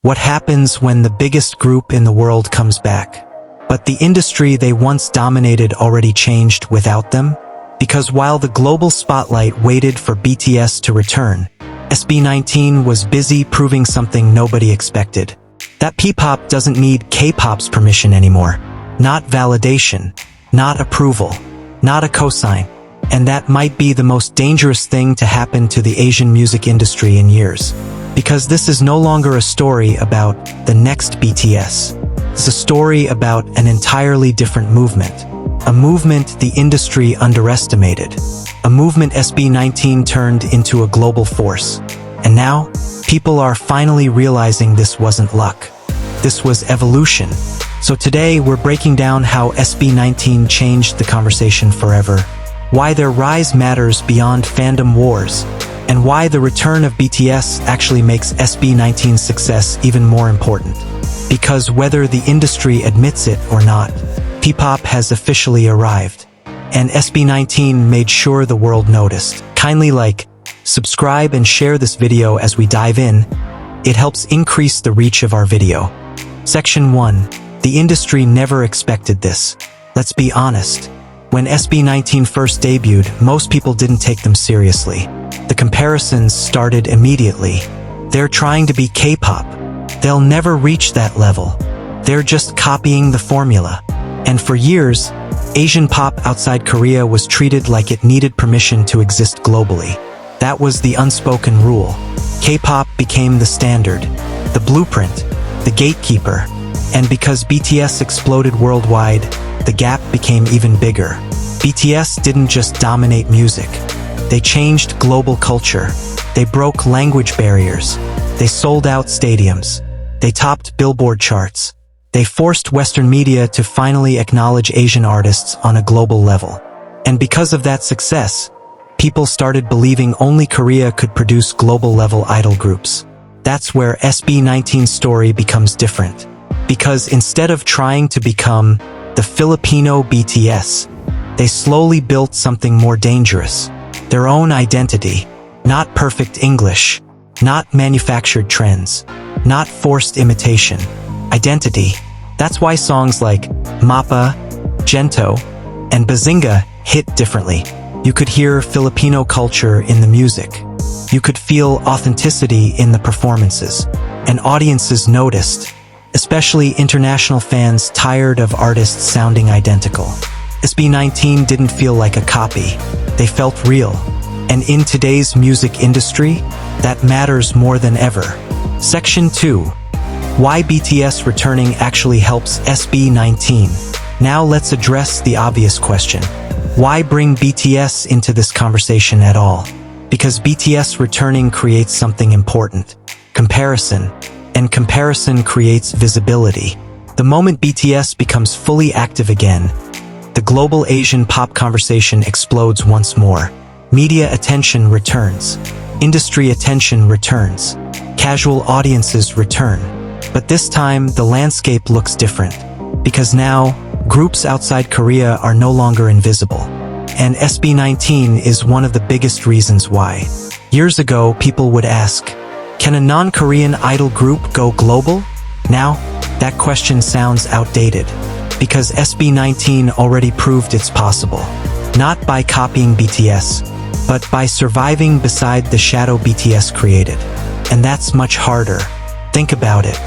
What happens when the biggest group in the world comes back? But the industry they once dominated already changed without them? Because while the global spotlight waited for BTS to return, SB19 was busy proving something nobody expected. That Ppop doesn't need Kpop's permission anymore. Not validation, not approval, not a cosign. And that might be the most dangerous thing to happen to the Asian music industry in years. Because this is no longer a story about the next BTS. It's a story about an entirely different movement. A movement the industry underestimated. A movement SB19 turned into a global force. And now, people are finally realizing this wasn't luck. This was evolution. So today, we're breaking down how SB19 changed the conversation forever, why their rise matters beyond fandom wars, and why the return of BTS actually makes SB19's success even more important. Because whether the industry admits it or not, Ppop has officially arrived. And SB19 made sure the world noticed. Kindly like, subscribe and share this video as we dive in. It helps increase the reach of our video. Section 1. The industry never expected this. Let's be honest. When SB19 first debuted, most people didn't take them seriously. The comparisons started immediately. They're trying to be K-pop. They'll never reach that level. They're just copying the formula. And for years, Asian pop outside Korea was treated like it needed permission to exist globally. That was the unspoken rule. K-pop became the standard, the blueprint, the gatekeeper. And because BTS exploded worldwide, the gap became even bigger. BTS didn't just dominate music. They changed global culture. They broke language barriers. They sold out stadiums. They topped Billboard charts. They forced Western media to finally acknowledge Asian artists on a global level. And because of that success, people started believing only Korea could produce global-level idol groups. That's where SB19's story becomes different. Because instead of trying to become the Filipino BTS, they slowly built something more dangerous. Their own identity. Not perfect English. Not manufactured trends. Not forced imitation. Identity. That's why songs like Mappa, Gento, and Bazinga hit differently. You could hear Filipino culture in the music. You could feel authenticity in the performances. And audiences noticed. Especially international fans tired of artists sounding identical. SB19 didn't feel like a copy. They felt real. And in today's music industry, that matters more than ever. Section 2. Why BTS returning actually helps SB19. Now let's address the obvious question. Why bring BTS into this conversation at all? Because BTS returning creates something important. Comparison. And comparison creates visibility. The moment BTS becomes fully active again, the global Asian pop conversation explodes once more. Media attention returns. Industry attention returns. Casual audiences return. But this time, the landscape looks different. Because now, groups outside Korea are no longer invisible. And SB19 is one of the biggest reasons why. Years ago, people would ask, can a non-Korean idol group go global? Now, that question sounds outdated. Because SB19 already proved it's possible. Not by copying BTS, but by surviving beside the shadow BTS created. And that's much harder. Think about it.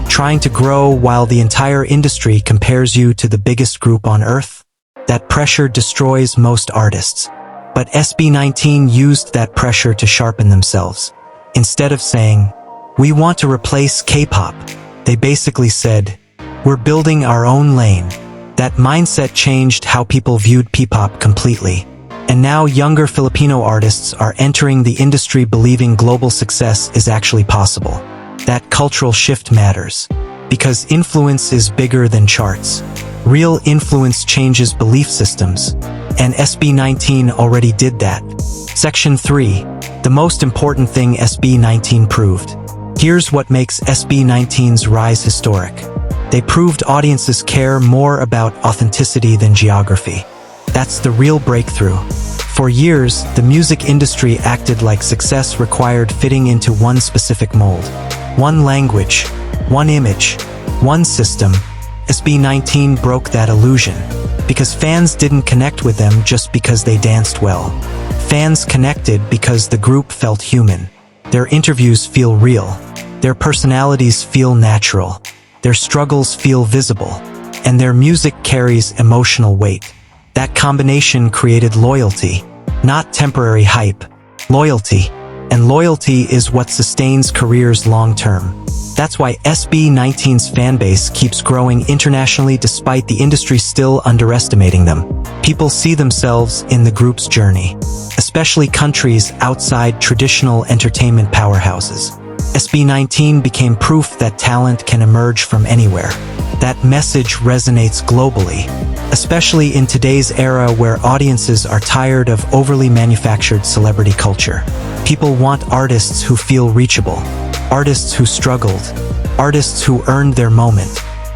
Trying to grow while the entire industry compares you to the biggest group on earth? That pressure destroys most artists. But SB19 used that pressure to sharpen themselves. Instead of saying, we want to replace K-pop, they basically said, we're building our own lane. That mindset changed how people viewed Ppop completely. And now younger Filipino artists are entering the industry believing global success is actually possible. That cultural shift matters. Because influence is bigger than charts. Real influence changes belief systems. And SB19 already did that. Section 3. The most important thing SB19 proved. Here's what makes SB19's rise historic. They proved audiences care more about authenticity than geography. That's the real breakthrough. For years, the music industry acted like success required fitting into one specific mold. One language, one image, one system. SB19 broke that illusion, because fans didn't connect with them just because they danced well. Fans connected because the group felt human. Their interviews feel real. Their personalities feel natural. Their struggles feel visible. And their music carries emotional weight. That combination created loyalty, not temporary hype. Loyalty. And loyalty is what sustains careers long-term. That's why SB19's fanbase keeps growing internationally despite the industry still underestimating them. People see themselves in the group's journey, especially countries outside traditional entertainment powerhouses. SB19 became proof that talent can emerge from anywhere. That message resonates globally, especially in today's era where audiences are tired of overly manufactured celebrity culture. People want artists who feel reachable, artists who struggled, artists who earned their moment.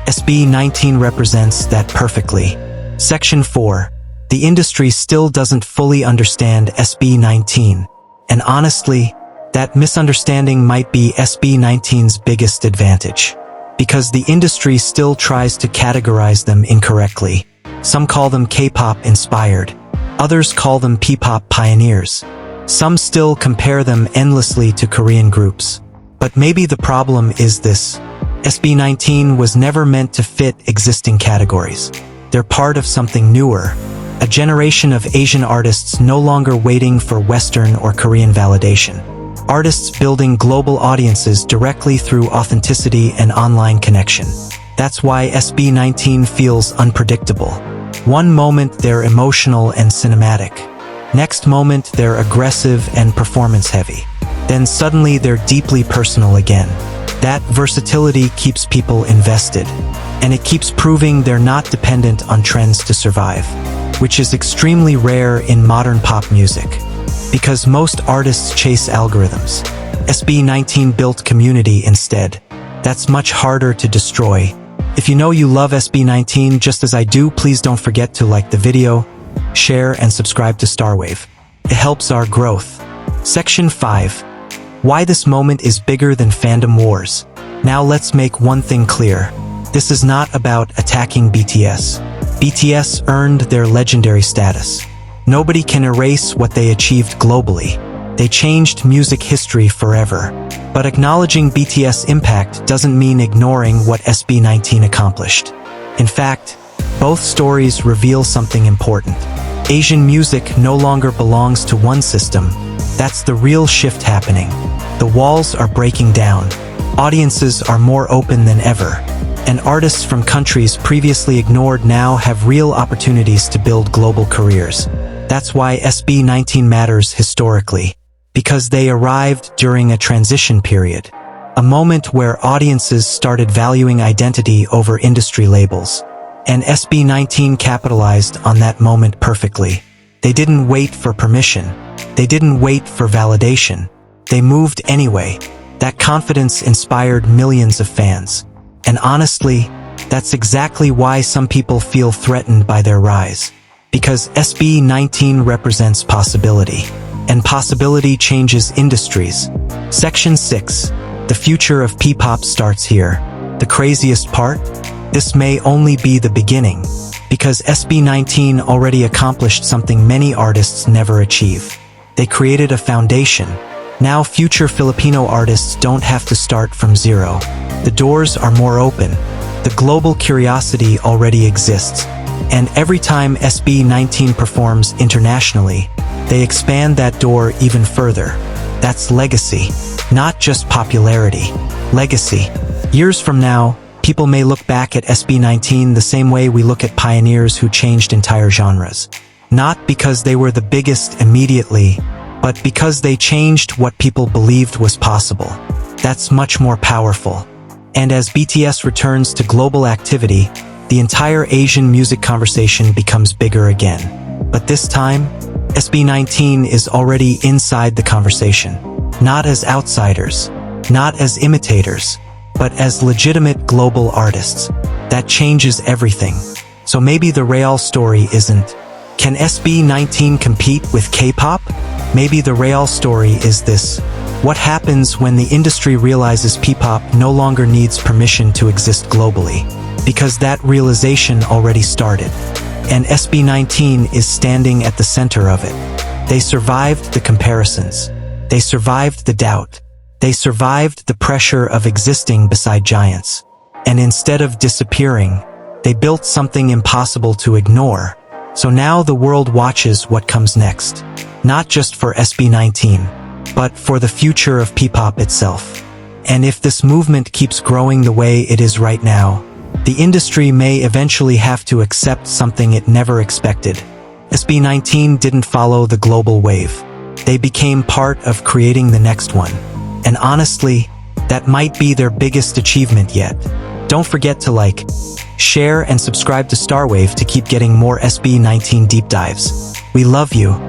SB19 represents that perfectly. Section 4. The industry still doesn't fully understand SB19. And honestly, that misunderstanding might be SB19's biggest advantage. Because the industry still tries to categorize them incorrectly. Some call them K-pop inspired. Others call them Ppop pioneers. Some still compare them endlessly to Korean groups. But maybe the problem is this. SB19 was never meant to fit existing categories. They're part of something newer. A generation of Asian artists no longer waiting for Western or Korean validation. Artists building global audiences directly through authenticity and online connection. That's why SB19 feels unpredictable. One moment they're emotional and cinematic. Next moment they're aggressive and performance-heavy. Then suddenly they're deeply personal again. That versatility keeps people invested. And it keeps proving they're not dependent on trends to survive. Which is extremely rare in modern pop music. Because most artists chase algorithms. SB19 built community instead. That's much harder to destroy. If you know you love SB19 just as I do, please don't forget to like the video, share and subscribe to Starwave. It helps our growth. Section 5. Why this moment is bigger than fandom wars. Now let's make one thing clear. This is not about attacking BTS. BTS earned their legendary status. Nobody can erase what they achieved globally. They changed music history forever. But acknowledging BTS' impact doesn't mean ignoring what SB19 accomplished. In fact, both stories reveal something important. Asian music no longer belongs to one system. That's the real shift happening. The walls are breaking down. Audiences are more open than ever. And artists from countries previously ignored now have real opportunities to build global careers. That's why SB19 matters historically. Because they arrived during a transition period. A moment where audiences started valuing identity over industry labels. And SB19 capitalized on that moment perfectly. They didn't wait for permission. They didn't wait for validation. They moved anyway. That confidence inspired millions of fans. And honestly, that's exactly why some people feel threatened by their rise. Because SB19 represents possibility. And possibility changes industries. Section 6. The future of Ppop starts here. The craziest part? This may only be the beginning. Because SB19 already accomplished something many artists never achieve. They created a foundation. Now future Filipino artists don't have to start from zero. The doors are more open. The global curiosity already exists. And every time SB19 performs internationally, they expand that door even further. That's legacy, not just popularity. Legacy. Years from now, people may look back at SB19 the same way we look at pioneers who changed entire genres. Not because they were the biggest immediately, but because they changed what people believed was possible. That's much more powerful. And as BTS returns to global activity, the entire Asian music conversation becomes bigger again. But this time, SB19 is already inside the conversation. Not as outsiders, not as imitators, but as legitimate global artists. That changes everything. So maybe the real story isn't, can SB19 compete with K-pop? Maybe the real story is this: What happens when the industry realizes Ppop no longer needs permission to exist globally? Because that realization already started. And SB19 is standing at the center of it. They survived the comparisons. They survived the doubt. They survived the pressure of existing beside giants. And instead of disappearing, they built something impossible to ignore. So now the world watches what comes next. Not just for SB19, but for the future of Ppop itself. And if this movement keeps growing the way it is right now, the industry may eventually have to accept something it never expected. SB19 didn't follow the global wave. They became part of creating the next one. And honestly, that might be their biggest achievement yet. Don't forget to like, share, and subscribe to Starwave to keep getting more SB19 deep dives. We love you.